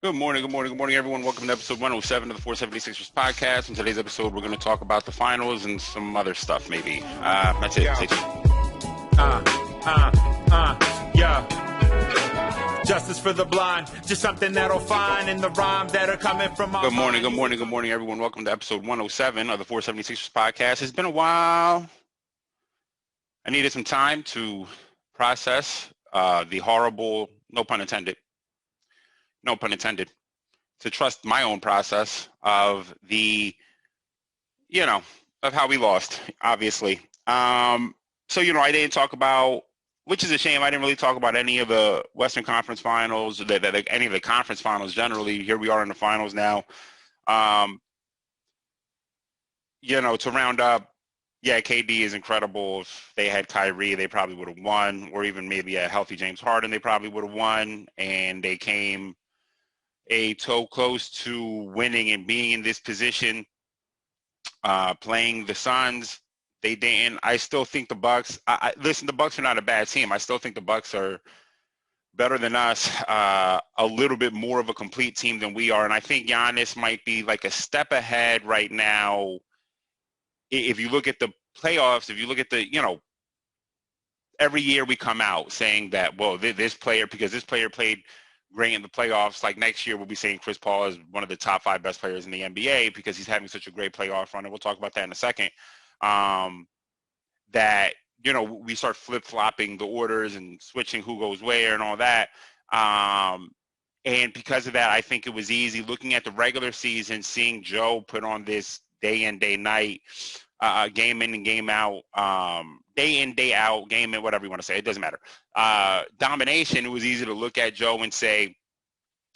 Good morning, good morning, good morning, everyone. Welcome to episode 107 of the 476ers podcast. In today's episode, we're going to talk about the finals and some other stuff, maybe. That's it. Stay tuned. Yeah. Justice for the blind, just something that'll find in the rhyme that are coming from my Good morning, mind. good morning, good morning, everyone. Welcome to episode 107 of the 476ers podcast. It's been a while. I needed some time to process the horrible, no pun intended, to trust my own process of of how we lost, obviously. I didn't talk about, which is a shame, I didn't really talk about any of the Western Conference finals, any of the conference finals generally. Here we are in the finals now. To round up, yeah, KD is incredible. If they had Kyrie, they probably would have won, or even maybe a healthy James Harden, they probably would have won, and they came a toe close to winning and being in this position, playing the Suns. They didn't. I still think the Bucks. Listen, the Bucks are not a bad team. I still think the Bucks are better than us, a little bit more of a complete team than we are, and I think Giannis might be like a step ahead right now. If you look at the playoffs, if you look at every year we come out saying that, well, this player played great in the playoffs. Like next year, we'll be saying Chris Paul is one of the top 5 best players in the NBA because he's having such a great playoff run. And we'll talk about that in a second. That, we start flip-flopping the orders and switching who goes where and all that. And because of that, I think it was easy looking at the regular season, seeing Joe put on this day in, day night, game in and game out, day in, day out, game in, whatever you want to say. It doesn't matter. Domination, it was easy to look at Joe and say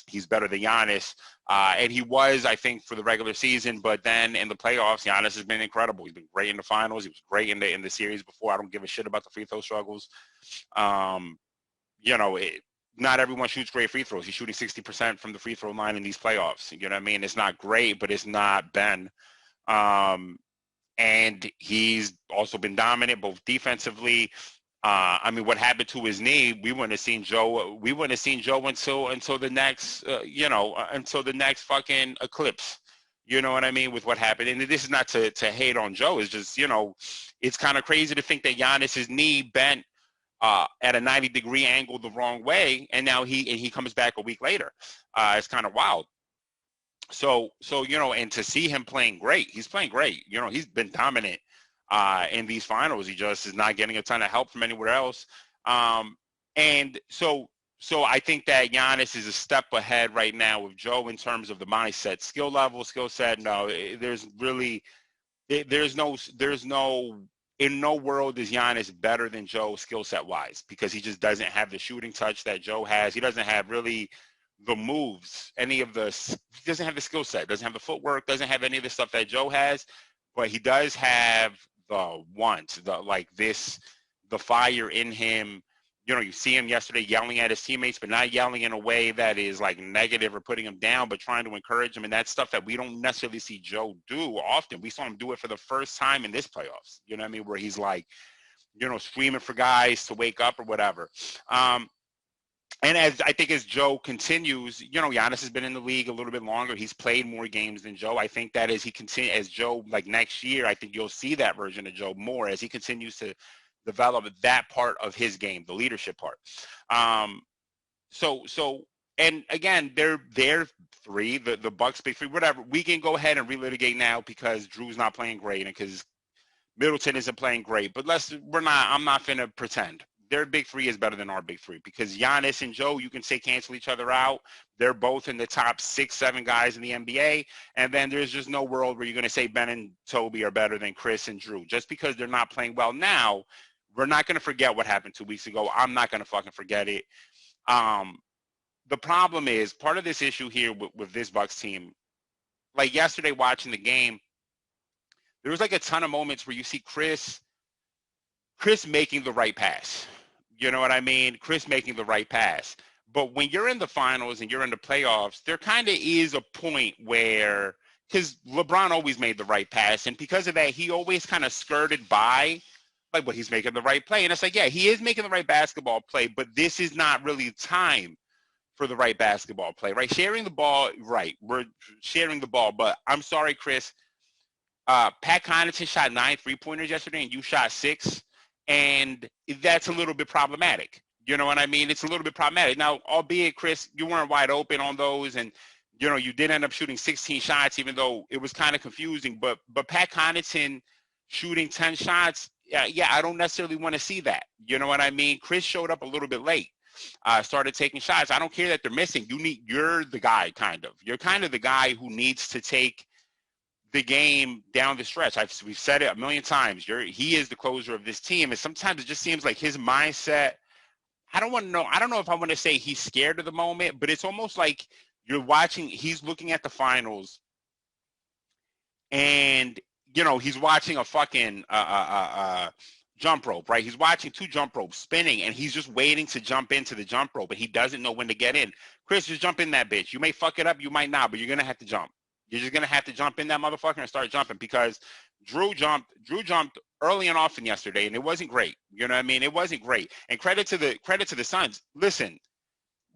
he's better than Giannis. And he was, I think, for the regular season. But then in the playoffs, Giannis has been incredible. He's been great in the finals. He was great in the series before. I don't give a shit about the free throw struggles. Not everyone shoots great free throws. He's shooting 60% from the free throw line in these playoffs. You know what I mean? It's not great, but it's not Ben. And he's also been dominant both defensively. What happened to his knee? We wouldn't have seen Joe. We wouldn't have seen Joe until the next, until the next fucking eclipse. You know what I mean? With what happened, and this is not to hate on Joe. It's just it's kind of crazy to think that Giannis's knee bent at a 90-degree angle the wrong way, and now he comes back a week later. It's kind of wild. So and to see him playing great, he's playing great. He's been dominant in these finals. He just is not getting a ton of help from anywhere else. And so I think that Giannis is a step ahead right now with Joe in terms of the mindset, skill level, skill set. No, there's no in no world is Giannis better than Joe skill set wise, because he just doesn't have the shooting touch that Joe has. He doesn't have really the moves, he doesn't have the skill set, doesn't have the footwork, doesn't have any of the stuff that Joe has, but he does have the want, the fire in him. You see him yesterday yelling at his teammates, but not yelling in a way that is like negative or putting him down, but trying to encourage him. And that's stuff that we don't necessarily see Joe do often. We saw him do it for the first time in this playoffs, you know what I mean? Where he's like, screaming for guys to wake up or whatever. And as Joe continues, Giannis has been in the league a little bit longer. He's played more games than Joe. I think that as Joe, like next year, I think you'll see that version of Joe more as he continues to develop that part of his game, the leadership part. And again, they're three, the Bucks big three, whatever. We can go ahead and relitigate now because Drew's not playing great and because Middleton isn't playing great. But I'm not finna pretend. Their big three is better than our big three because Giannis and Joe, you can say cancel each other out. They're both in the top 6, 7 guys in the NBA. And then there's just no world where you're going to say Ben and Toby are better than Chris and Drew. Just because they're not playing well now, we're not going to forget what happened 2 weeks ago. I'm not going to fucking forget it. The problem is part of this issue here with this Bucks team, like yesterday watching the game, there was like a ton of moments where you see Chris making the right pass. You know what I mean? Chris making the right pass. But when you're in the finals and you're in the playoffs, there kind of is a point where, because LeBron always made the right pass, and because of that, he always kind of skirted by, like, well, he's making the right play. And it's like, yeah, he is making the right basketball play, but this is not really time for the right basketball play, right? Sharing the ball, right? We're sharing the ball, but I'm sorry, Chris. Pat Connaughton shot 9 3-pointers yesterday, and you shot 6, and that's a little bit problematic. You know what I mean? It's a little bit problematic. Now, albeit, Chris, you weren't wide open on those, and you did end up shooting 16 shots, even though it was kind of confusing. But Pat Connaughton shooting 10 shots, yeah, I don't necessarily want to see that. You know what I mean? Chris showed up a little bit late. Started taking shots. I don't care that they're missing. You're the guy, kind of. You're kind of the guy who needs to take the game down the stretch. We've said it a million times. He is the closer of this team, and sometimes it just seems like his mindset. I don't know if I want to say he's scared of the moment, but it's almost like you're watching. He's looking at the finals, and he's watching a fucking jump rope, right? He's watching 2 jump ropes spinning, and he's just waiting to jump into the jump rope, but he doesn't know when to get in. Chris, just jump in that bitch. You may fuck it up, you might not, but you're gonna have to jump. You're just gonna have to jump in that motherfucker and start jumping, because Drew jumped early and often yesterday, and it wasn't great. You know what I mean? It wasn't great. And credit to the Suns. Listen,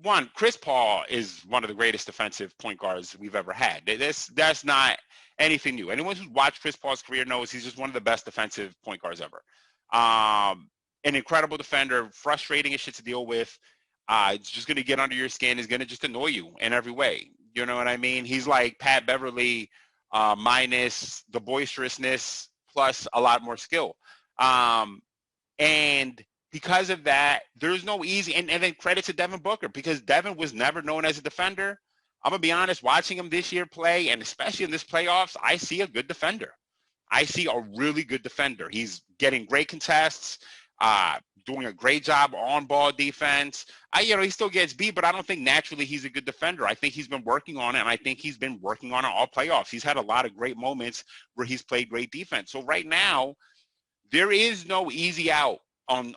one, Chris Paul is one of the greatest defensive point guards we've ever had. That's not anything new. Anyone who's watched Chris Paul's career knows he's just one of the best defensive point guards ever. An incredible defender, frustrating as shit to deal with. It's just going to get under your skin. Is going to just annoy you in every way. You know what I mean? He's like Pat Beverly minus the boisterousness plus a lot more skill. And because of that, there's no easy. And then credit to Devin Booker, because Devin was never known as a defender. I'm going to be honest, watching him this year play, and especially in this playoffs, I see a good defender. I see a really good defender. He's getting great contests, doing a great job on ball defense. He still gets beat, but I don't think naturally he's a good defender. I think he's been working on it, and I think he's been working on it all playoffs. He's had a lot of great moments where he's played great defense. So right now, there is no easy out on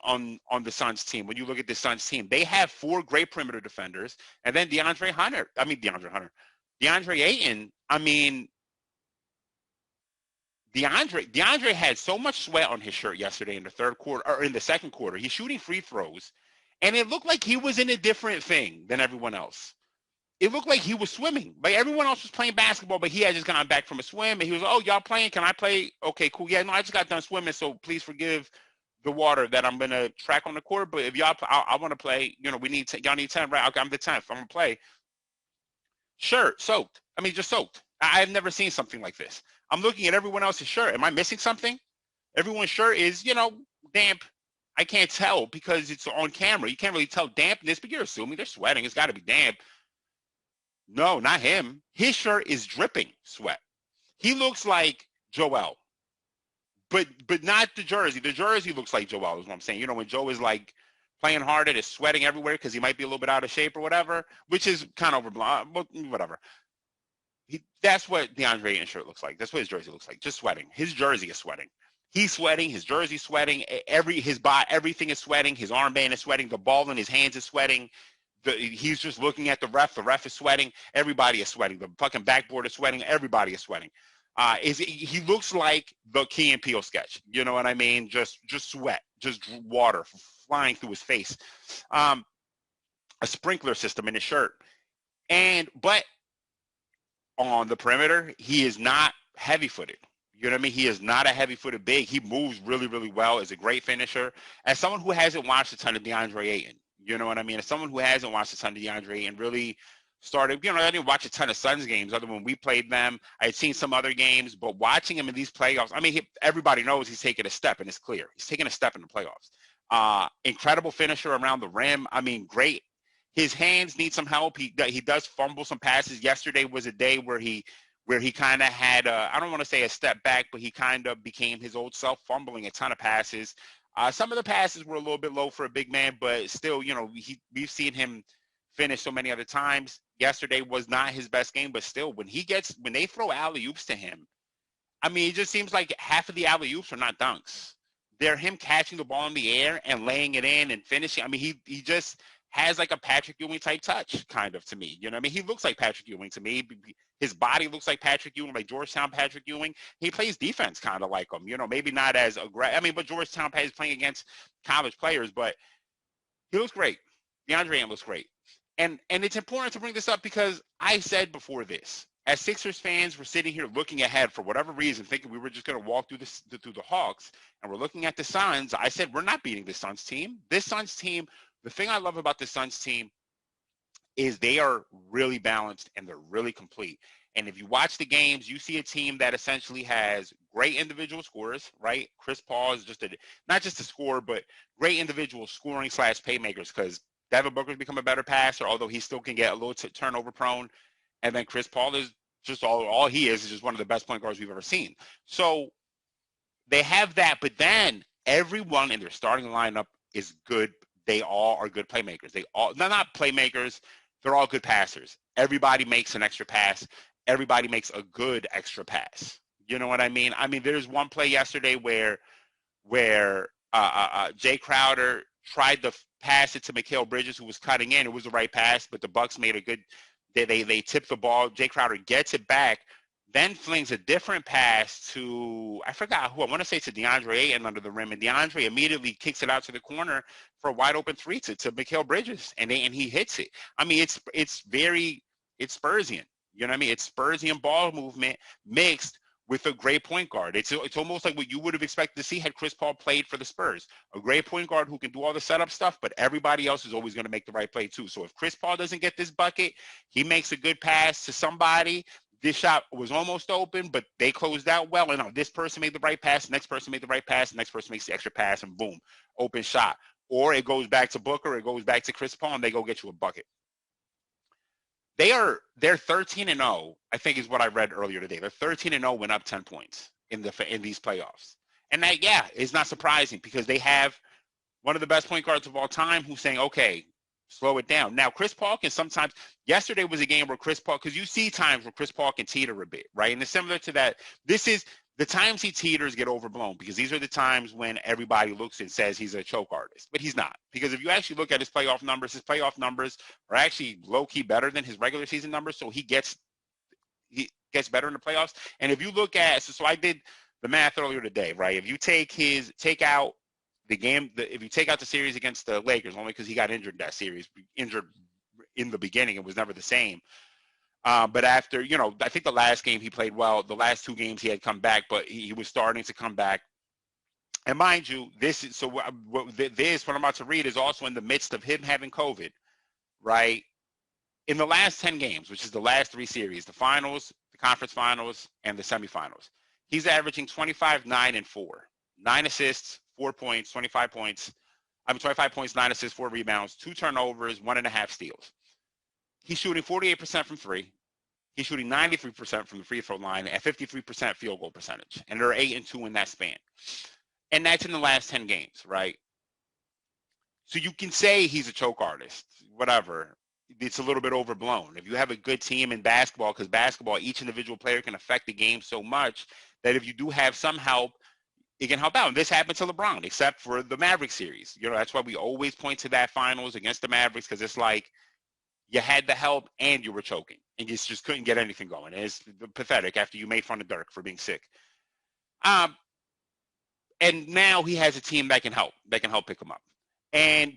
the Suns team. When you look at the Suns team, they have 4 great perimeter defenders, and then DeAndre Ayton. DeAndre had so much sweat on his shirt yesterday in the third quarter, or in the second quarter. He's shooting free throws, and it looked like he was in a different thing than everyone else. It looked like he was swimming. Like everyone else was playing basketball, but he had just gotten back from a swim, and he was, oh, y'all playing? Can I play? Okay, cool. Yeah, no, I just got done swimming, so please forgive the water that I'm going to track on the court. But if y'all, I want to play, we need, y'all need 10, right? Okay, I'm the 10th. I'm going to play. Shirt, soaked. Just soaked. I've never seen something like this. I'm looking at everyone else's shirt. Am I missing something? Everyone's shirt is, damp. I can't tell because it's on camera. You can't really tell dampness, but you're assuming they're sweating. It's got to be damp. No, not him. His shirt is dripping sweat. He looks like Joel, but not the jersey. The jersey looks like Joel is what I'm saying. When Joe is like playing hard and is sweating everywhere because he might be a little bit out of shape or whatever, which is kind of overblown, but whatever. That's what DeAndre Ayton's shirt looks like. That's what his jersey looks like. Just sweating. His jersey is sweating. He's sweating. His jersey's sweating. His body, everything is sweating. His armband is sweating. The ball in his hands is sweating. He's just looking at the ref. The ref is sweating. Everybody is sweating. The fucking backboard is sweating. Everybody is sweating. He looks like the Key and Peele sketch. You know what I mean? Just sweat. Just water flying through his face. A sprinkler system in his shirt. But on the perimeter, he is not heavy-footed. You know what I mean? He is not a heavy-footed big. He moves really, really well. Is a great finisher. As someone who hasn't watched a ton of DeAndre Ayton, you know what I mean? As someone who hasn't watched a ton of DeAndre Ayton, really started, I didn't watch a ton of Suns games other than when we played them. I had seen some other games, but watching him in these playoffs, everybody knows he's taking a step, and it's clear. He's taking a step in the playoffs. Incredible finisher around the rim. Great. His hands need some help. He does fumble some passes. Yesterday was a day where he kind of had I don't want to say a step back, but he kind of became his old self, fumbling a ton of passes. Some of the passes were a little bit low for a big man, but still, we've seen him finish so many other times. Yesterday was not his best game, but still, when they throw alley-oops to him, it just seems like half of the alley-oops are not dunks. They're him catching the ball in the air and laying it in and finishing. He just has like a Patrick Ewing type touch, kind of, to me. He looks like Patrick Ewing to me. His body looks like Patrick Ewing, like Georgetown Patrick Ewing. He plays defense kind of like him, maybe not as aggressive. But Georgetown is playing against college players, but he looks great. DeAndre Ayton looks great. And it's important to bring this up because I said before this, as Sixers fans, we're sitting here looking ahead for whatever reason, thinking we were just going to walk through the Hawks, and we're looking at the Suns. I said we're not beating the Suns team. This Suns team, the thing I love about the Suns team is they are really balanced and they're really complete. And if you watch the games, you see a team that essentially has great individual scorers, right? Chris Paul is just not just a scorer, but great individual scoring / playmakers, because Devin Booker's become a better passer, although he still can get a little turnover prone. And then Chris Paul is just all he is just one of the best point guards we've ever seen. So they have that, but then everyone in their starting lineup is good. They all are good playmakers. They're not playmakers. They're all good passers. Everybody makes an extra pass. Everybody makes a good extra pass. You know what I mean? I mean, there's one play yesterday where Jay Crowder tried to pass it to Mikal Bridges, who was cutting in. It was the right pass, but the Bucks made a good. They tipped the ball. Jay Crowder gets it back, then flings a different pass to, I forgot who. I want to say to DeAndre Ayton under the rim, and DeAndre immediately kicks it out to the corner for a wide open three to Mikal Bridges, and he hits it. I mean, it's Spursian. You know what I mean? It's Spursian ball movement mixed with a great point guard. It's almost like what you would have expected to see had Chris Paul played for the Spurs. A great point guard who can do all the setup stuff, but everybody else is always going to make the right play too. So if Chris Paul doesn't get this bucket, he makes a good pass to somebody. This shot was almost open, but they closed out well. And this person made the right pass, the next person made the right pass, the next person makes the extra pass, and boom, open shot. Or it goes back to Booker, it goes back to Chris Paul, and they go get you a bucket. They're 13-0, I think is what I read earlier today. They're 13-0, went up 10 points in these playoffs. And that, yeah, is not surprising because they have one of the best point guards of all time who's saying, okay, slow it down. Now, Chris Paul can sometimes – yesterday was a game where Chris Paul – because you see times where Chris Paul can teeter a bit, right? And it's similar to that. This is – the times he teeters get overblown because these are the times when everybody looks and says he's a choke artist. But he's not. Because if you actually look at his playoff numbers are actually low-key better than his regular season numbers. So he gets better in the playoffs. And if you look at – so I did the math earlier today, right? If you take out the game, if you take out the series against the Lakers, only because he got injured that series, injured in the beginning, it was never the same. But after, I think the last game he played well. The last two games he had come back, but he was starting to come back. And mind you, this what I'm about to read is also in the midst of him having COVID, right? In the last 10 games, which is the last three series, the finals, the conference finals, and the semifinals, he's averaging 25, 9, and 4. 9 assists, 4 points, 25 points. 25 points, 9 assists, 4 rebounds, 2 turnovers, 1.5 steals. He's shooting 48% from three. He's shooting 93% from the free throw line at 53% field goal percentage. And they're 8-2 in that span. And that's in the last 10 games, right? So you can say he's a choke artist, whatever. It's a little bit overblown. If you have a good team in basketball, because basketball, each individual player can affect the game so much that if you do have some help, it can help out. And this happened to LeBron, except for the Mavericks series. That's why we always point to that finals against the Mavericks, because it's like, you had the help and you were choking and you just couldn't get anything going. It's pathetic after you made fun of Dirk for being sick. And now he has a team that can help pick him up.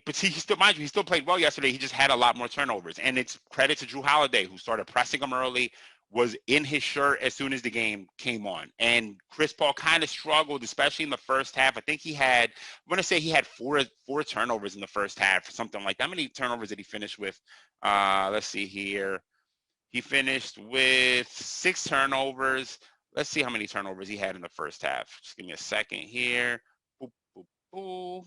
But he still, mind you, he still played well yesterday. He just had a lot more turnovers. And it's credit to Jrue Holiday, who started pressing him early, was in his shirt as soon as the game came on. And Chris Paul kind of struggled, especially in the first half. I think he had four turnovers in the first half or something like that. How many turnovers did he finish with? Let's see here. He finished with 6 turnovers. Let's see how many turnovers he had in the first half. Just give me a second here. Boop, boop, boop.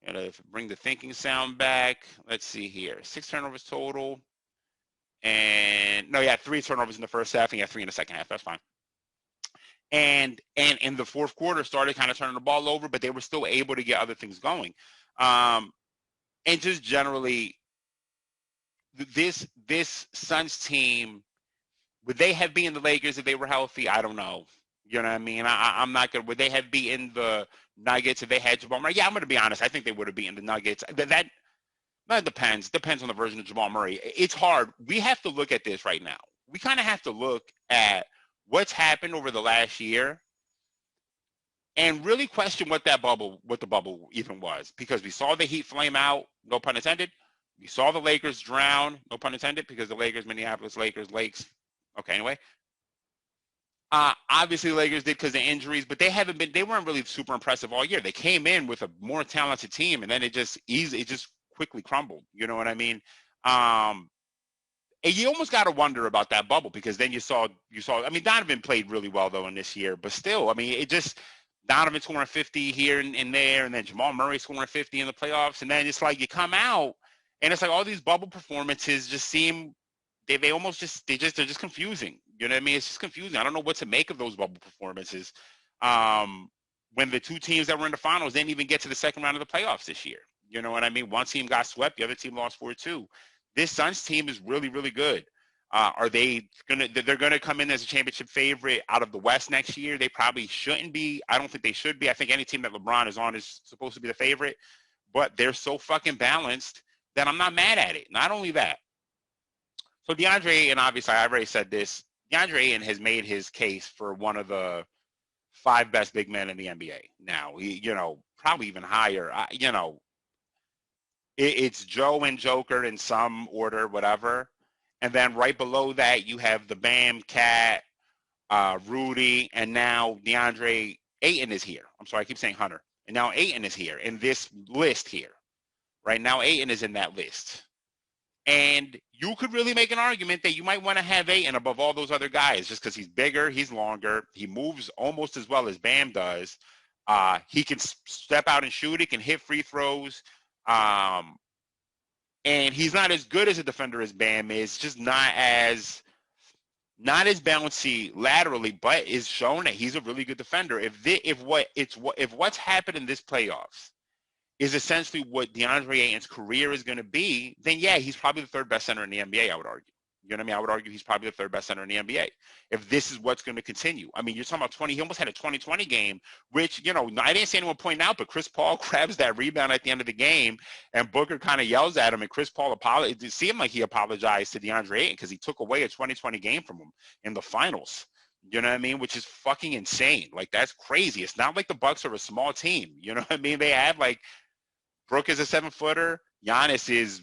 Gotta bring the thinking sound back. Let's see here. 6 turnovers total. And no, he had 3 turnovers in the first half, and he had 3 in the second half. That's fine. And in the fourth quarter, started kind of turning the ball over, but they were still able to get other things going. And just generally, this Suns team, would they have beaten the Lakers if they were healthy? I don't know. You know what I mean? I'm not good. Would they have beaten the Nuggets if they had Jamal Murray? Yeah, I'm going to be honest. I think they would have beaten the Nuggets. That depends. Depends on the version of Jamal Murray. It's hard. We have to look at this right now. We kind of have to look at what's happened over the last year and really question what the bubble even was, because we saw the Heat flame out, no pun intended. We saw the Lakers drown, no pun intended, because the Lakers, Minneapolis Lakers, Lakes. Okay, anyway. Obviously, the Lakers did because of injuries, but they weren't really super impressive all year. They came in with a more talented team, and then it just quickly crumbled. You know what I mean? And you almost got to wonder about that bubble, because then you saw, I mean, Donovan played really well, though, in this year, but still, I mean, Donovan scoring 50 here and there, and then Jamal Murray scoring 50 in the playoffs, and then it's like you come out, and it's like all these bubble performances just seem, they're just confusing. You know what I mean? It's just confusing. I don't know what to make of those bubble performances. When the two teams that were in the finals didn't even get to the second round of the playoffs this year. You know what I mean? One team got swept, the other team lost 4-2. This Suns team is really, really good. They're gonna come in as a championship favorite out of the West next year? They probably shouldn't be. I don't think they should be. I think any team that LeBron is on is supposed to be the favorite, but they're so fucking balanced that I'm not mad at it. Not only that. So DeAndre Ayton, obviously, I already said this. DeAndre Ayton has made his case for one of the 5 best big men in the NBA. Now, probably even higher. It's Joe and Joker in some order, whatever. And then right below that, you have the Bam, Cat, Rudy, and now DeAndre Ayton is here. I'm sorry, I keep saying Hunter. And now Ayton is here in this list here. Right now, Ayton is in that list. And you could really make an argument that you might want to have Ayton above all those other guys just because he's bigger, he's longer, he moves almost as well as Bam does. He can step out and shoot. He can hit free throws. And he's not as good as a defender as Bam is, just not as bouncy laterally, but is shown that he's a really good defender. If what's happened in this playoffs is essentially what DeAndre Ayton's career is going to be, then yeah, he's probably the 3rd best center in the NBA, I would argue. You know what I mean? I would argue he's probably the 3rd best center in the NBA if this is what's going to continue. I mean, you're talking about he almost had a 20-20 game, which, I didn't see anyone point out, but Chris Paul grabs that rebound at the end of the game, and Booker kind of yells at him, and Chris Paul apologized. It seemed like he apologized to DeAndre Ayton because he took away a 20-20 game from him in the finals. You know what I mean? Which is fucking insane. Like, that's crazy. It's not like the Bucks are a small team. You know what I mean? They have, like, Brooke is a 7-footer. Giannis is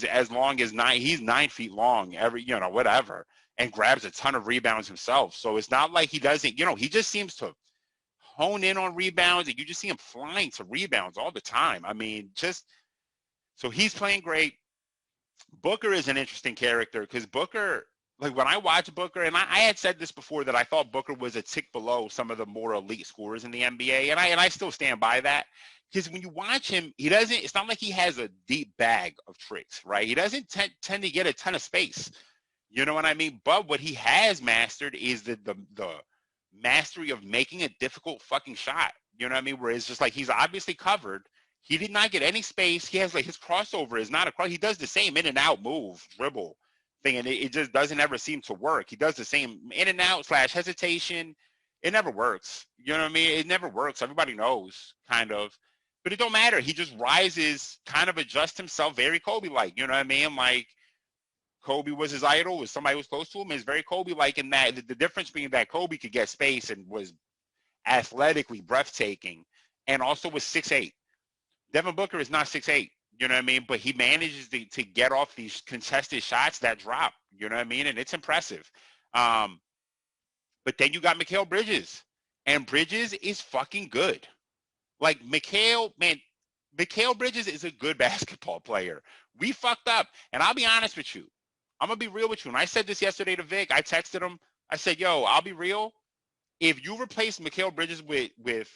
as long as 9. He's 9 feet long. Whatever, and grabs a ton of rebounds himself. So it's not like he doesn't. He just seems to hone in on rebounds, and you just see him flying to rebounds all the time. I mean, so he's playing great. Booker is an interesting character because Booker, like when I watch Booker, and I had said this before that I thought Booker was a tick below some of the more elite scorers in the NBA, and I still stand by that. Because when you watch him, it's not like he has a deep bag of tricks, right? He doesn't tend to get a ton of space. You know what I mean? But what he has mastered is the mastery of making a difficult fucking shot. You know what I mean? Where it's just like he's obviously covered. He did not get any space. He has like his crossover is not a cross. He does the same in and out move, dribble thing, and it just doesn't ever seem to work. He does the same in and out / hesitation. It never works. You know what I mean? It never works. Everybody knows, kind of. But it don't matter. He just rises, kind of adjusts himself, very Kobe-like. You know what I mean? Like, Kobe was his idol, was somebody who was close to him. It's very Kobe-like in that the difference being that Kobe could get space and was athletically breathtaking and also was 6'8". Devin Booker is not 6'8". You know what I mean? But he manages to get off these contested shots that drop. You know what I mean? And it's impressive. But then you got Mikal Bridges. And Bridges is fucking good. Like, Mikal Bridges is a good basketball player. We fucked up. And I'll be honest with you. I'm going to be real with you. And I said this yesterday to Vic. I texted him. I said, yo, I'll be real. If you replace Mikal Bridges with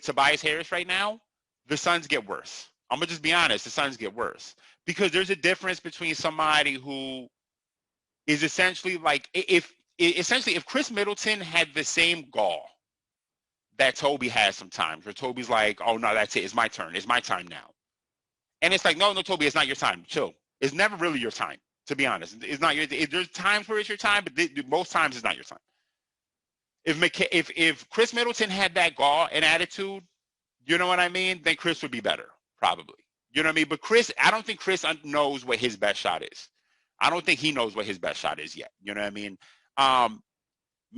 Tobias Harris right now, the Suns get worse. I'm going to just be honest. The Suns get worse. Because there's a difference between somebody who is essentially like, if Chris Middleton had the same gall that Toby has sometimes, where Toby's like, oh, no, that's it. It's my turn. It's my time now. And it's like, no, Toby, it's not your time. Chill. It's never really your time, to be honest. It's not your. There's times where it's your time, but most times it's not your time. If Chris Middleton had that gall and attitude, you know what I mean, then Chris would be better, probably. You know what I mean? But I don't think Chris knows what his best shot is. I don't think he knows what his best shot is yet. You know what I mean?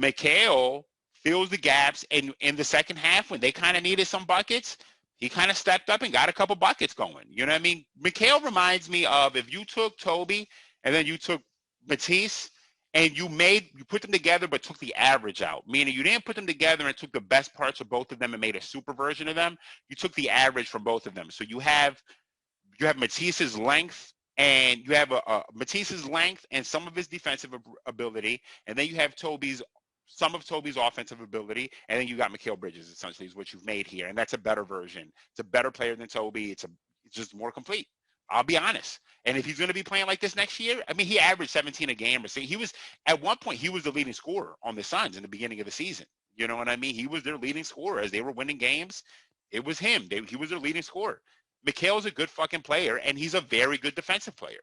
Mikal fills the gaps, and in the second half when they kind of needed some buckets, he kind of stepped up and got a couple buckets going. You know what I mean? Mikal reminds me of if you took Toby and then you took Matisse and you put them together but took the average out, meaning you didn't put them together and took the best parts of both of them and made a super version of them. You took the average from both of them. So you have Matisse's length and you have Matisse's length and some of his defensive ability, and then you have some of Toby's offensive ability, and then you got Mikal Bridges, essentially, is what you've made here, and that's a better version. It's a better player than Toby. It's just more complete. I'll be honest. And if he's going to be playing like this next year, I mean, he averaged 17 a game. He was at one point he was the leading scorer on the Suns in the beginning of the season. You know what I mean? He was their leading scorer as they were winning games. It was him. He was their leading scorer. Mikal's a good fucking player, and he's a very good defensive player.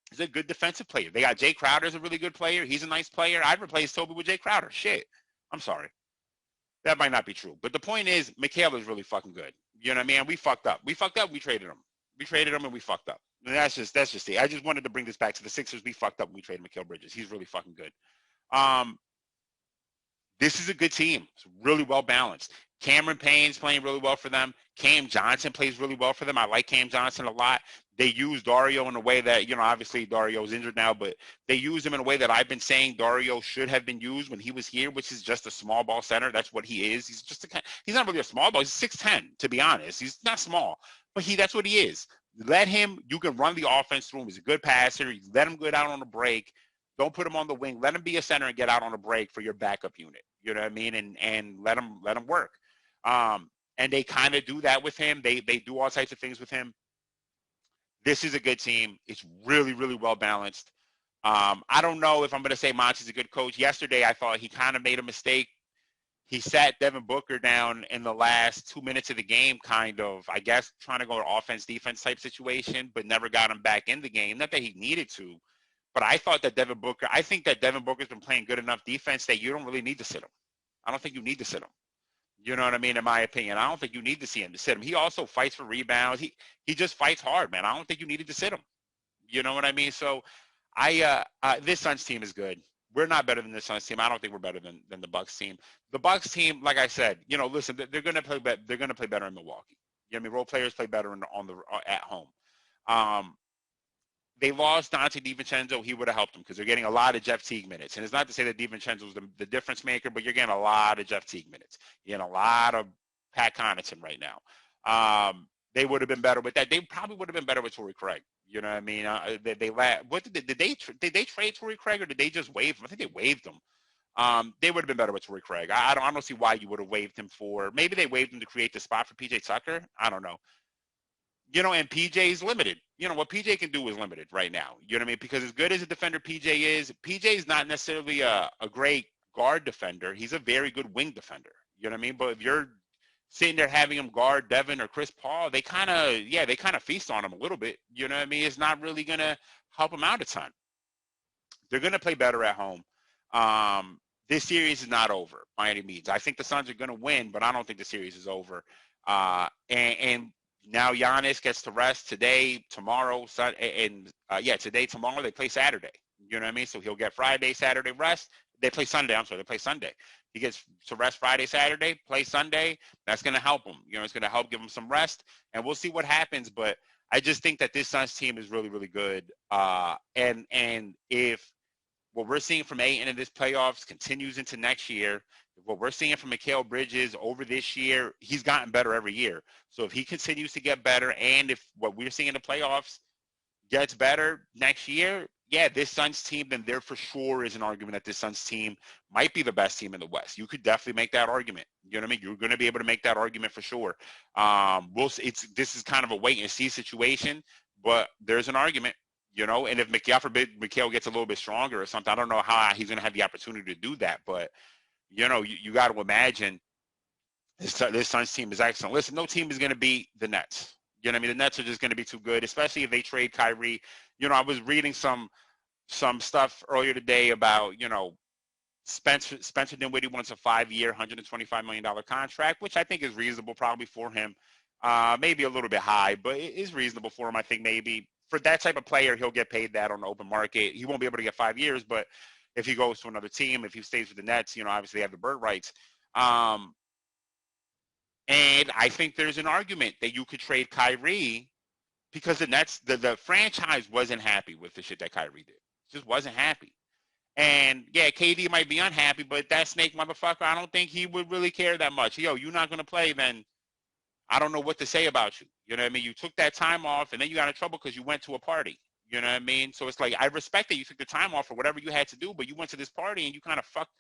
He's a good defensive player. They got Jay Crowder's a really good player. He's a nice player. I'd replace Toby with Jay Crowder. Shit. I'm sorry. That might not be true. But the point is, Mikal is really fucking good. You know what I mean? We fucked up. We traded him. We traded him and we fucked up. And that's just it. I just wanted to bring this back to the Sixers. We fucked up when we traded Mikal Bridges. He's really fucking good. This is a good team. It's really well balanced. Cameron Payne's playing really well for them. Cam Johnson plays really well for them. I like Cam Johnson a lot. They use Dario in a way that, obviously Dario's injured now, but they use him in a way that I've been saying Dario should have been used when he was here, which is just a small ball center. That's what he is. He's not really a small ball. He's 6'10", to be honest. He's not small, but that's what he is. Let him, you can run the offense through him. He's a good passer. You let him get out on the break. Don't put him on the wing. Let him be a center and get out on a break for your backup unit. You know what I mean? And let him work. And they kind of do that with him. They do all types of things with him. This is a good team. It's really, really well balanced. I don't know if I'm going to say Monty's a good coach. Yesterday, I thought he kind of made a mistake. He sat Devin Booker down in the last 2 minutes of the game, kind of, I guess, trying to go to offense-defense type situation, but never got him back in the game. Not that he needed to, but I think that Devin Booker's been playing good enough defense that you don't really need to sit him. I don't think you need to sit him. You know what I mean? In my opinion, I don't think you need to see him to sit him. He also fights for rebounds. He just fights hard, man. I don't think you needed to sit him. You know what I mean? So this Suns team is good. We're not better than the Suns team. I don't think we're better than the Bucks team. The Bucks team, like I said, listen, they're going to play better. They're going to play better in Milwaukee. You know what I mean? Role players play better at home. They lost Dante DiVincenzo. He would have helped them because they're getting a lot of Jeff Teague minutes. And it's not to say that DiVincenzo is the difference maker, but you're getting a lot of Jeff Teague minutes. You're getting a lot of Pat Connaughton right now. They would have been better with that. They probably would have been better with Torrey Craig. You know what I mean? Did they trade Torrey Craig or did they just waive him? I think they waived him. They would have been better with Torrey Craig. I don't see why you would have waived him for. Maybe they waived him to create the spot for PJ Tucker. I don't know. And PJ's limited. What PJ can do is limited right now. You know what I mean? Because as good as a defender PJ is not necessarily a great guard defender. He's a very good wing defender. You know what I mean? But if you're sitting there having him guard Devin or Chris Paul, they kind of feast on him a little bit. You know what I mean? It's not really going to help him out a ton. They're going to play better at home. This series is not over by any means. I think the Suns are going to win, but I don't think the series is over. And now Giannis gets to rest today, tomorrow, today, tomorrow. They play Saturday. You know what I mean? So he'll get Friday, Saturday rest. They play Sunday. They play Sunday. He gets to rest Friday, Saturday, play Sunday. That's going to help him. It's going to help give him some rest, and we'll see what happens. But I just think that this Suns team is really, really good. And if what we're seeing from Ayton in this playoffs continues into next year, what we're seeing from Mikal Bridges over this year, he's gotten better every year. So if he continues to get better, and if what we're seeing in the playoffs gets better next year, this Suns team, then there for sure is an argument that this Suns team might be the best team in the West. You could definitely make that argument. You know what I mean? You're going to be able to make that argument for sure. This is kind of a wait and see situation, but there's an argument. And if Mikal gets a little bit stronger or something, I don't know how he's going to have the opportunity to do that, but you got to imagine this Suns team is excellent. Listen, no team is going to beat the Nets. You know what I mean? The Nets are just going to be too good, especially if they trade Kyrie. I was reading some stuff earlier today about, Spencer Dinwiddie wants a 5-year, $125 million contract, which I think is reasonable probably for him. Maybe a little bit high, but it is reasonable for him. I think maybe for that type of player, he'll get paid that on the open market. He won't be able to get 5 years, but if he goes to another team, if he stays with the Nets, obviously they have the bird rights. And I think there's an argument that you could trade Kyrie because the Nets, the franchise wasn't happy with the shit that Kyrie did. Just wasn't happy. And yeah, KD might be unhappy, but that snake motherfucker, I don't think he would really care that much. Yo, you're not gonna play, then I don't know what to say about you. You know what I mean? You took that time off, and then you got in trouble because you went to a party. You know what I mean? So it's like I respect that you took the time off for whatever you had to do, but you went to this party and you kind of fucked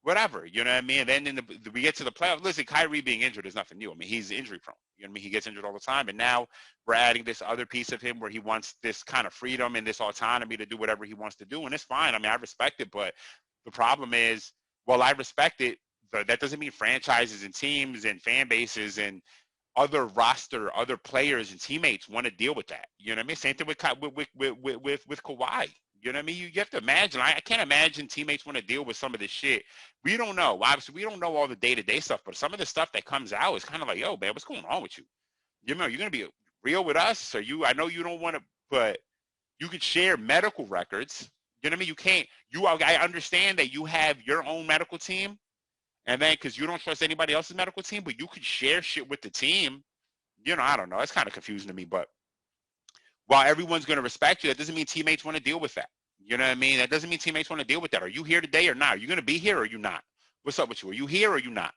whatever. You know what I mean? And then we get to the playoffs. Listen, Kyrie being injured is nothing new. I mean, he's injury prone. You know what I mean? He gets injured all the time, and now we're adding this other piece of him where he wants this kind of freedom and this autonomy to do whatever he wants to do, and it's fine. I mean, I respect it, but the problem is, well, I respect it, but that doesn't mean franchises and teams and fan bases and other roster, other players and teammates want to deal with that. You know what I mean? Same thing with Kawhi. You know what I mean? You have to imagine. I can't imagine teammates want to deal with some of this shit. We don't know. Obviously, we don't know all the day-to-day stuff, but some of the stuff that comes out is kind of like, yo, man, what's going on with you? You know, you're gonna be real with us, or you? I know you don't want to, but you could share medical records. You know what I mean? You can't. I understand that you have your own medical team, and then because you don't trust anybody else's medical team, but you could share shit with the team. You know, I don't know. It's kind of confusing to me, but while everyone's going to respect you, that doesn't mean teammates want to deal with that. You know what I mean? That doesn't mean teammates want to deal with that. Are you here today or not? Are you going to be here or are you not? What's up with you? Are you here or are you not?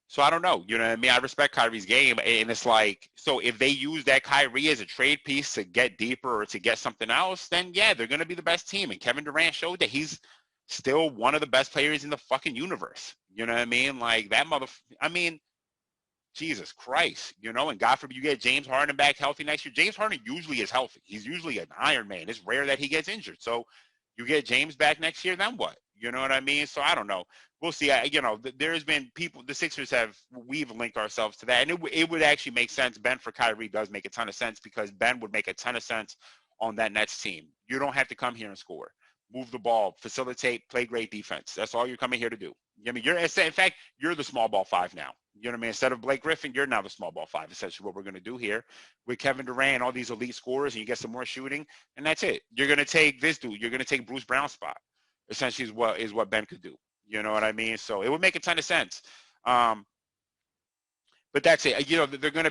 So I don't know. You know what I mean? I respect Kyrie's game. And it's like, so if they use that Kyrie as a trade piece to get deeper or to get something else, then yeah, they're going to be the best team. And Kevin Durant showed that he's still one of the best players in the fucking universe. You know what I mean? Like that I mean, Jesus Christ, you know, and God forbid you get James Harden back healthy next year. James Harden usually is healthy. He's usually an Iron Man. It's rare that he gets injured. So you get James back next year, then what? You know what I mean? So I don't know. We'll see. There's been people, the Sixers we've linked ourselves to that. And it would actually make sense. Ben for Kyrie does make a ton of sense because Ben would make a ton of sense on that Nets team. You don't have to come here and score. Move the ball, facilitate, play great defense. That's all you're coming here to do. I mean, in fact, you're the small ball five now. You know what I mean? Instead of Blake Griffin, you're now the small ball five. Essentially, what we're going to do here with Kevin Durant, all these elite scorers, and you get some more shooting, and that's it. You're going to take this dude. You're going to take Bruce Brown's spot. Essentially, is what Ben could do. You know what I mean? So it would make a ton of sense. But that's it. You know, they're going to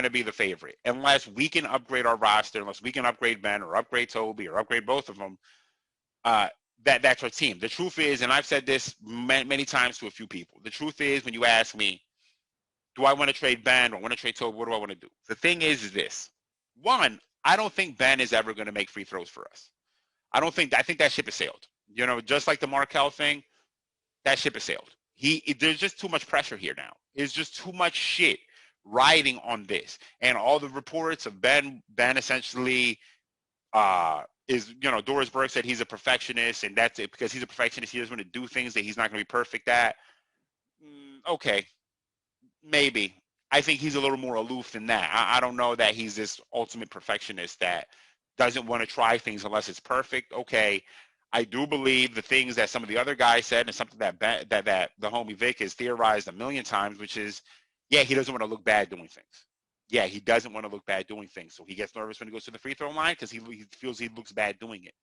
be the favorite unless we can upgrade our roster, unless we can upgrade Ben or upgrade Toby or upgrade both of them. That's our team. The truth is, and I've said this many times to a few people, the truth is when you ask me, do I want to trade Ben or want to trade Toby, what do I want to do? The thing is this. One, I don't think Ben is ever going to make free throws for us. I think that ship has sailed. You know, just like the Markelle thing, that ship has sailed. There's just too much pressure here now. There's just too much shit riding on this. And all the reports of Ben essentially Doris Burke said he's a perfectionist, and that's it because he's a perfectionist. He doesn't want to do things that he's not going to be perfect at. Okay, maybe. I think he's a little more aloof than that. I don't know that he's this ultimate perfectionist that doesn't want to try things unless it's perfect. Okay, I do believe the things that some of the other guys said, and something that the homie Vic has theorized a million times, which is, yeah, he doesn't want to look bad doing things. Yeah, he doesn't want to look bad doing things. So he gets nervous when he goes to the free throw line because he feels he looks bad doing it.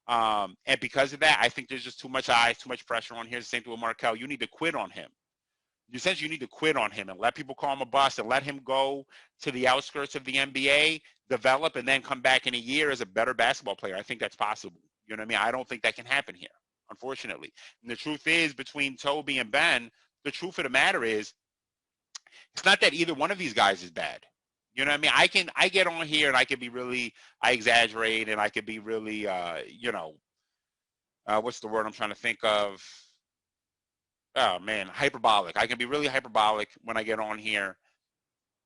And because of that, I think there's just too much eyes, too much pressure on here. The same thing with Markelle. You need to quit on him. Essentially, you need to quit on him and let people call him a bust and let him go to the outskirts of the NBA, develop, and then come back in a year as a better basketball player. I think that's possible. You know what I mean? I don't think that can happen here, unfortunately. And the truth is, between Toby and Ben, the truth of the matter is, it's not that either one of these guys is bad. You know what I mean? I get on here and I exaggerate and I could be really, what's the word I'm trying to think of? Oh man, hyperbolic. I can be really hyperbolic when I get on here.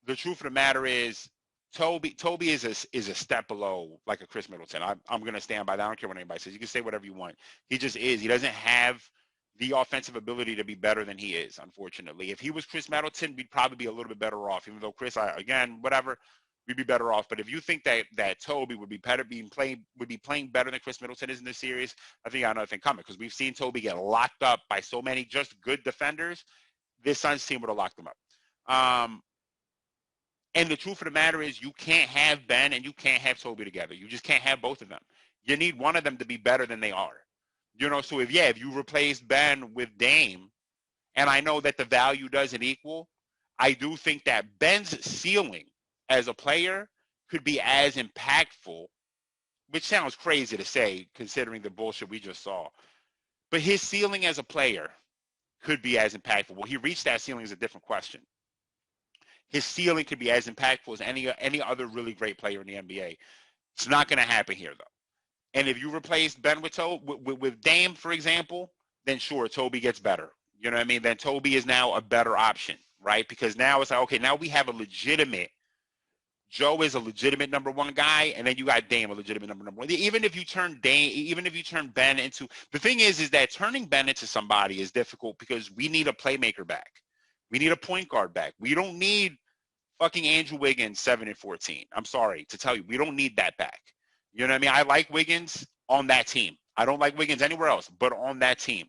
The truth of the matter is, Toby is a step below like a Chris Middleton. I'm going to stand by that. I don't care what anybody says. You can say whatever you want. He just is. He doesn't have the offensive ability to be better than he is, unfortunately. If he was Chris Middleton, we'd probably be a little bit better off, even though Chris, whatever, we'd be better off. But if you think that Toby would be playing better than Chris Middleton is in this series, I think I got nothing coming because we've seen Toby get locked up by so many just good defenders. This Suns team would have locked him up. And the truth of the matter is you can't have Ben and you can't have Toby together. You just can't have both of them. You need one of them to be better than they are. You know, so if you replace Ben with Dame, and I know that the value doesn't equal, I do think that Ben's ceiling as a player could be as impactful, which sounds crazy to say considering the bullshit we just saw. But his ceiling as a player could be as impactful. Will he reach that ceiling is a different question. His ceiling could be as impactful as any other really great player in the NBA. It's not going to happen here, though. And if you replace Ben with Dame, for example, then sure, Toby gets better. You know what I mean? Then Toby is now a better option, right? Because now it's like, okay, now we have a legitimate Joe is a legitimate number one guy, and then you got Dame, a legitimate number one. Even if you turn Ben into, the thing is that turning Ben into somebody is difficult because we need a playmaker back. We need a point guard back. We don't need fucking Andrew Wiggins 7 and 14. I'm sorry to tell you, we don't need that back. You know what I mean? I like Wiggins on that team. I don't like Wiggins anywhere else, but on that team.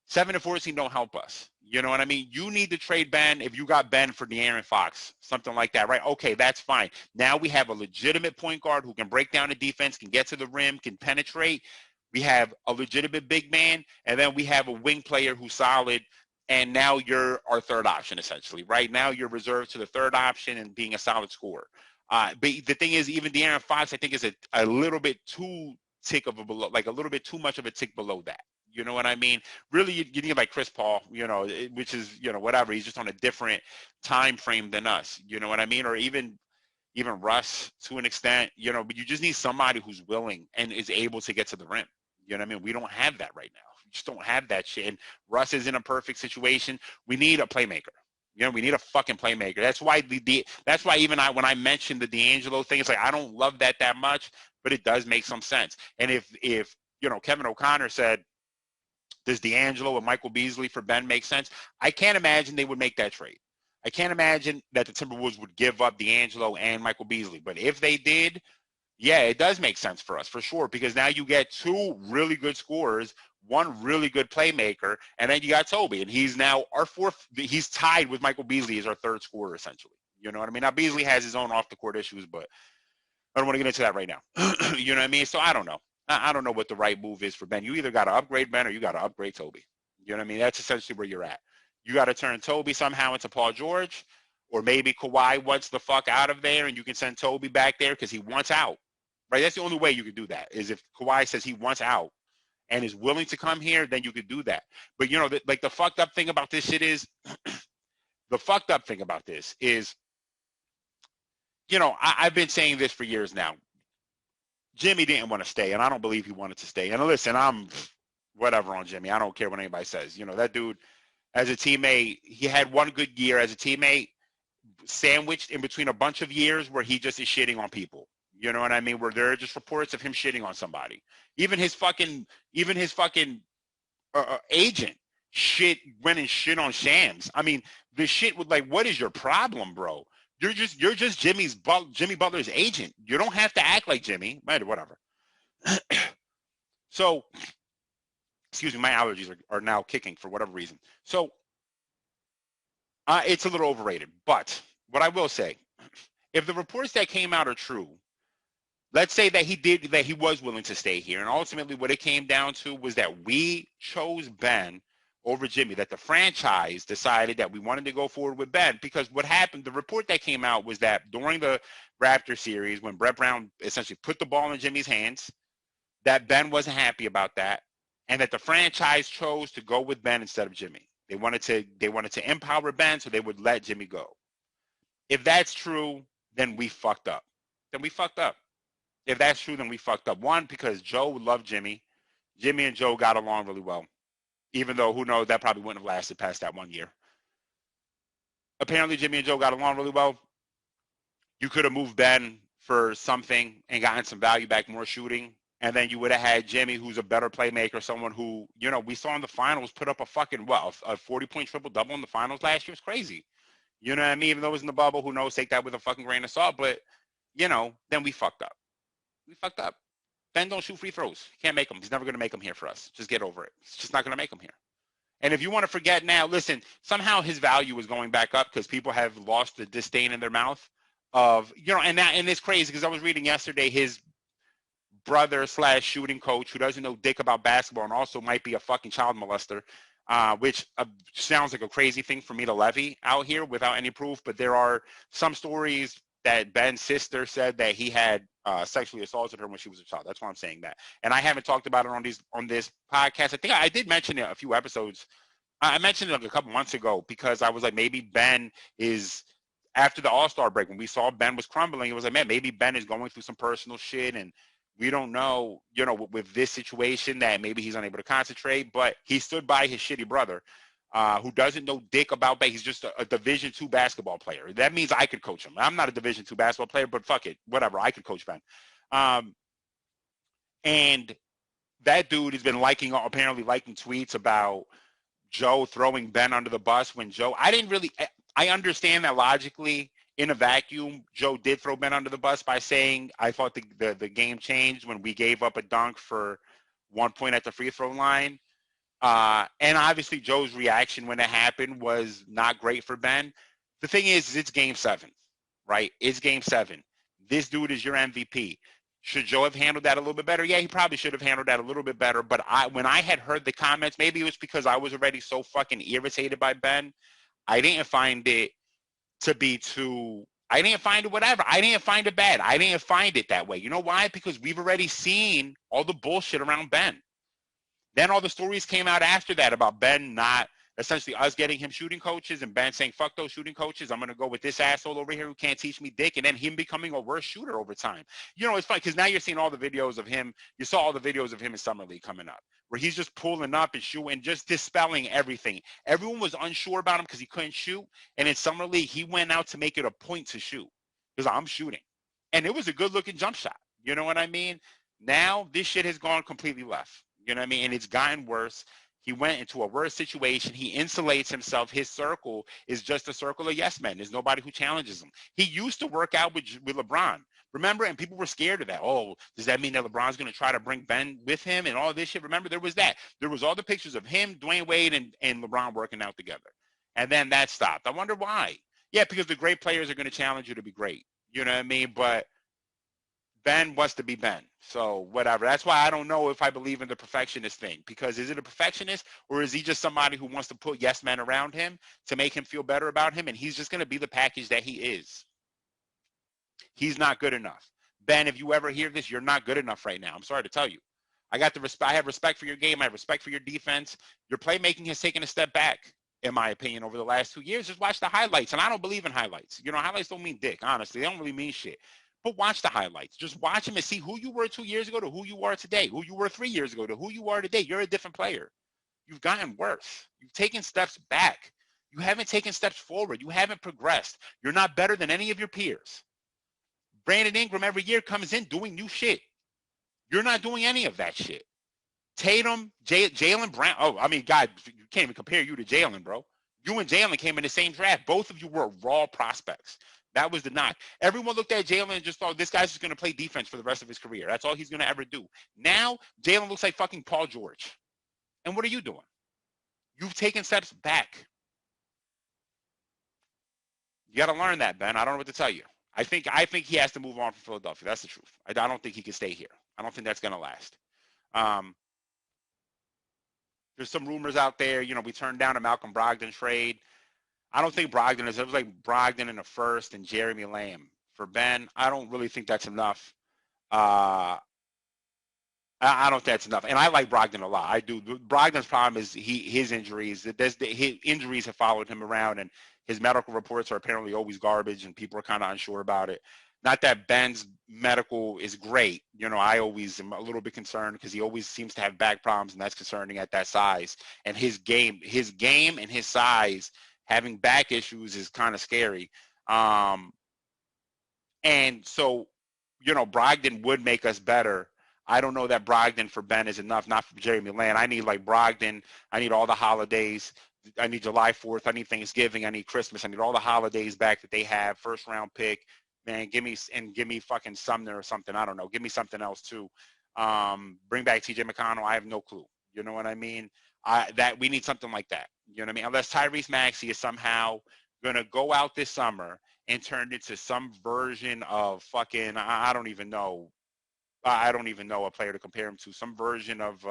7 and 14 don't help us. You know what I mean? You need to trade Ben if you got Ben for De'Aaron Fox, something like that, right? Okay, that's fine. Now we have a legitimate point guard who can break down the defense, can get to the rim, can penetrate. We have a legitimate big man, and then we have a wing player who's solid, and now you're our third option, essentially, right? Now you're reserved to the third option and being a solid scorer. But the thing is, even De'Aaron Fox, I think, is a little bit too tick of a below, like a little bit too much of a tick below that. You know what I mean? Really, you need like Chris Paul, you know, which is, you know, whatever. He's just on a different time frame than us. You know what I mean? Or even Russ to an extent, you know, but you just need somebody who's willing and is able to get to the rim. You know what I mean? We don't have that right now. We just don't have that shit. And Russ is in a perfect situation. We need a playmaker. You know, we need a fucking playmaker. That's why that's why even when I mentioned the D'Angelo thing, it's like I don't love that much, but it does make some sense. And if you know, Kevin O'Connor said, does D'Angelo and Michael Beasley for Ben make sense? I can't imagine they would make that trade. I can't imagine that the Timberwolves would give up D'Angelo and Michael Beasley. But if they did, yeah, it does make sense for us, for sure, because now you get two really good scorers, one really good playmaker, and then you got Toby, and he's now our fourth. He's tied with Michael Beasley as our third scorer, essentially. You know what I mean? Now, Beasley has his own off-the-court issues, but I don't want to get into that right now. You know what I mean? So I don't know. I don't know what the right move is for Ben. You either got to upgrade Ben or you got to upgrade Toby. You know what I mean? That's essentially where you're at. You got to turn Toby somehow into Paul George, or maybe Kawhi wants the fuck out of there and you can send Toby back there because he wants out. Right? That's the only way you could do that, is if Kawhi says he wants out and is willing to come here, then you could do that. But, you know, like the fucked up thing about this shit is, you know, I've been saying this for years now. Jimmy didn't want to stay, and I don't believe he wanted to stay. And listen, I'm whatever on Jimmy. I don't care what anybody says. You know, that dude, as a teammate, he had one good year as a teammate, sandwiched in between a bunch of years where he just is shitting on people. You know what I mean? Where there are just reports of him shitting on somebody. Even his fucking agent went and shit on Shams. I mean, the shit was like, what is your problem, bro? You're just Jimmy Butler's agent. You don't have to act like Jimmy. Whatever. So, excuse me, my allergies are now kicking for whatever reason. So, it's a little overrated. But what I will say, if the reports that came out are true, let's say that he was willing to stay here, and ultimately what it came down to was that we chose Ben over Jimmy, that the franchise decided that we wanted to go forward with Ben, because what happened, the report that came out was that during the Raptor series, when Brett Brown essentially put the ball in Jimmy's hands, that Ben wasn't happy about that, and that the franchise chose to go with Ben instead of Jimmy. They wanted to empower Ben so they would let Jimmy go. If that's true, then we fucked up. If that's true, then we fucked up. One, because Joe loved Jimmy. Jimmy and Joe got along really well. Even though, who knows, that probably wouldn't have lasted past that 1 year. Apparently, Jimmy and Joe got along really well. You could have moved Ben for something and gotten some value back, more shooting. And then you would have had Jimmy, who's a better playmaker, someone who, you know, we saw in the finals put up a 40-point triple-double in the finals last year. It's crazy. You know what I mean? Even though it was in the bubble, who knows, take that with a fucking grain of salt. But, you know, then we fucked up. Ben don't shoot free throws. He can't make them. He's never going to make them here for us. Just get over it. He's just not going to make them here. And if you want to forget now, listen, somehow his value is going back up because people have lost the disdain in their mouth of, you know, and it's crazy because I was reading yesterday his brother / shooting coach, who doesn't know dick about basketball and also might be a fucking child molester, which sounds like a crazy thing for me to levy out here without any proof. But there are some stories that Ben's sister said that he had sexually assaulted her when she was a child. That's why I'm saying that. And I haven't talked about it on this podcast. I think I did mention it a few episodes. I mentioned it like a couple months ago because I was like, maybe Ben is, after the All-Star break, when we saw Ben was crumbling, it was like, man, maybe Ben is going through some personal shit and we don't know, with this situation that maybe he's unable to concentrate, but he stood by his shitty brother, who doesn't know dick about that. He's just a Division II basketball player. That means I could coach him. I'm not a Division II basketball player, but fuck it, whatever. I could coach Ben. And that dude has been apparently liking tweets about Joe throwing Ben under the bus when I understand that logically in a vacuum, Joe did throw Ben under the bus by saying, I thought the game changed when we gave up a dunk for 1 point at the free throw line. And obviously Joe's reaction when it happened was not great for Ben. The thing is it's game 7, right? It's game 7. This dude is your MVP. Should Joe have handled that a little bit better? Yeah, he probably should have handled that a little bit better. But when I had heard the comments, maybe it was because I was already so fucking irritated by Ben. I didn't find it to be I didn't find it whatever. I didn't find it bad. I didn't find it that way. You know why? Because we've already seen all the bullshit around Ben. Then all the stories came out after that about Ben not, essentially us getting him shooting coaches and Ben saying, fuck those shooting coaches. I'm going to go with this asshole over here who can't teach me dick. And then him becoming a worse shooter over time. It's funny because now you're seeing all the videos of him. You saw all the videos of him in Summer League coming up where he's just pulling up and shooting, just dispelling everything. Everyone was unsure about him because he couldn't shoot. And in Summer League, he went out to make it a point to shoot because I'm shooting. And it was a good looking jump shot. You know what I mean? Now this shit has gone completely left. You know what I mean? And it's gotten worse. He went into a worse situation. He insulates himself. His circle is just a circle of yes men. There's nobody who challenges him. He used to work out with LeBron. Remember? And people were scared of that. Oh, does that mean that LeBron's going to try to bring Ben with him and all this shit? Remember, there was that. There was all the pictures of him, Dwayne Wade, and LeBron working out together. And then that stopped. I wonder why. Yeah, because the great players are going to challenge you to be great. You know what I mean? But Ben wants to be Ben. So whatever. That's why I don't know if I believe in the perfectionist thing. Because is it a perfectionist or is he just somebody who wants to put yes men around him to make him feel better about him? And he's just going to be the package that he is. He's not good enough. Ben, if you ever hear this, you're not good enough right now. I'm sorry to tell you. I have respect for your game. I have respect for your defense. Your playmaking has taken a step back, in my opinion, over the last 2 years. Just watch the highlights. And I don't believe in highlights. Highlights don't mean dick, honestly. They don't really mean shit. But watch the highlights. Just watch them and see who you were 2 years ago to who you are today, who you were 3 years ago to who you are today. You're a different player. You've gotten worse. You've taken steps back. You haven't taken steps forward. You haven't progressed. You're not better than any of your peers. Brandon Ingram every year comes in doing new shit. You're not doing any of that shit. Tatum, Jaylen Brown. Oh, I mean, God, you can't even compare you to Jaylen, bro. You and Jaylen came in the same draft. Both of you were raw prospects. That was the knock. Everyone looked at Jaylen and just thought, this guy's just going to play defense for the rest of his career. That's all he's going to ever do. Now, Jaylen looks like fucking Paul George. And what are you doing? You've taken steps back. You got to learn that, Ben. I don't know what to tell you. I think he has to move on from Philadelphia. That's the truth. I don't think he can stay here. I don't think that's going to last. There's some rumors out there. We turned down a Malcolm Brogdon trade. I don't think Brogdon is. It was like Brogdon in the first and Jeremy Lamb for Ben. I don't really think that's enough. I don't think that's enough. And I like Brogdon a lot. I do. Brogdon's problem is his injuries. His injuries have followed him around, and his medical reports are apparently always garbage, and people are kind of unsure about it. Not that Ben's medical is great. I always am a little bit concerned because he always seems to have back problems, and that's concerning at that size. And his game and his size, having back issues is kind of scary. And so, Brogdon would make us better. I don't know that Brogdon for Ben is enough, not for Jeremy Lamb. I need like Brogdon. I need all the holidays. I need July 4th. I need Thanksgiving. I need Christmas. I need all the holidays back that they have. First round pick. Man, give me fucking Sumner or something. I don't know. Give me something else too. Bring back TJ McConnell. I have no clue. You know what I mean? That we need something like that. You know what I mean? Unless Tyrese Maxey is somehow going to go out this summer and turn into some version of fucking, I don't even know. I don't even know a player to compare him to. Some version of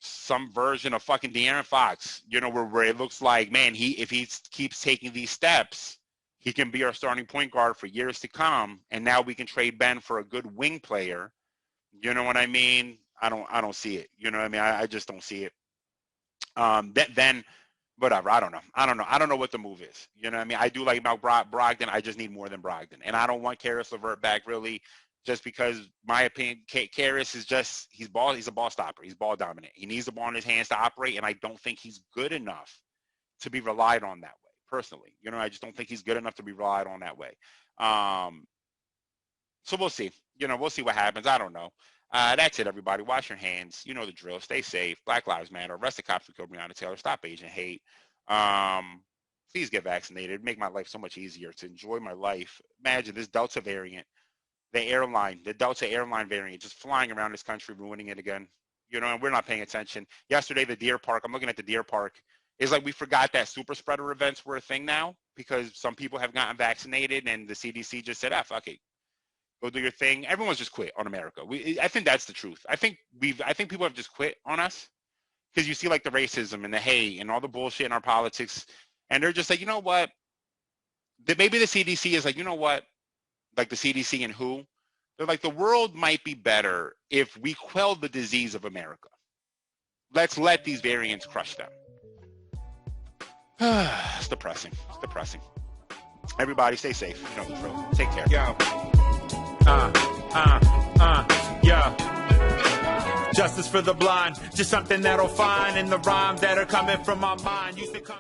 some version of fucking De'Aaron Fox, you know, where it looks like, man, if he keeps taking these steps, he can be our starting point guard for years to come. And now we can trade Ben for a good wing player. You know what I mean? I don't see it. You know what I mean? I just don't see it. Then whatever. I don't know. I don't know what the move is. You know what I mean? I do like Mal Brogdon. I just need more than Brogdon. And I don't want Caris LeVert back, really, just because my opinion, Caris is just, he's a ball stopper. He's ball dominant. He needs the ball in his hands to operate, and I don't think he's good enough to be relied on that way, personally. You know, I just don't think he's good enough to be relied on that way. So we'll see. You know, we'll see what happens. I don't know. That's it, everybody. Wash your hands. You know the drill. Stay safe. Black Lives Matter. Arrest the cops who killed Breonna Taylor. Stop Asian hate. Please get vaccinated. It'd make my life so much easier to enjoy my life. Imagine this Delta variant, the Delta airline variant, just flying around this country, ruining it again. You know, and we're not paying attention. Yesterday, the Deer Park, I'm looking at the Deer Park. It's like we forgot that super spreader events were a thing now because some people have gotten vaccinated and the CDC just said, fuck it. Go do your thing. Everyone's just quit on America. I think that's the truth. I think people have just quit on us because you see like the racism and the hate and all the bullshit in our politics, and they're just like, you know what? Maybe the CDC is like, you know what? Like the CDC and WHO, they're like, the world might be better if we quell the disease of America. Let's let these variants crush them. It's depressing. It's depressing. Everybody stay safe. You know the drill. Take care. Yeah. Justice for the blind, just something that'll find in the rhyme that are coming from my mind. Used to come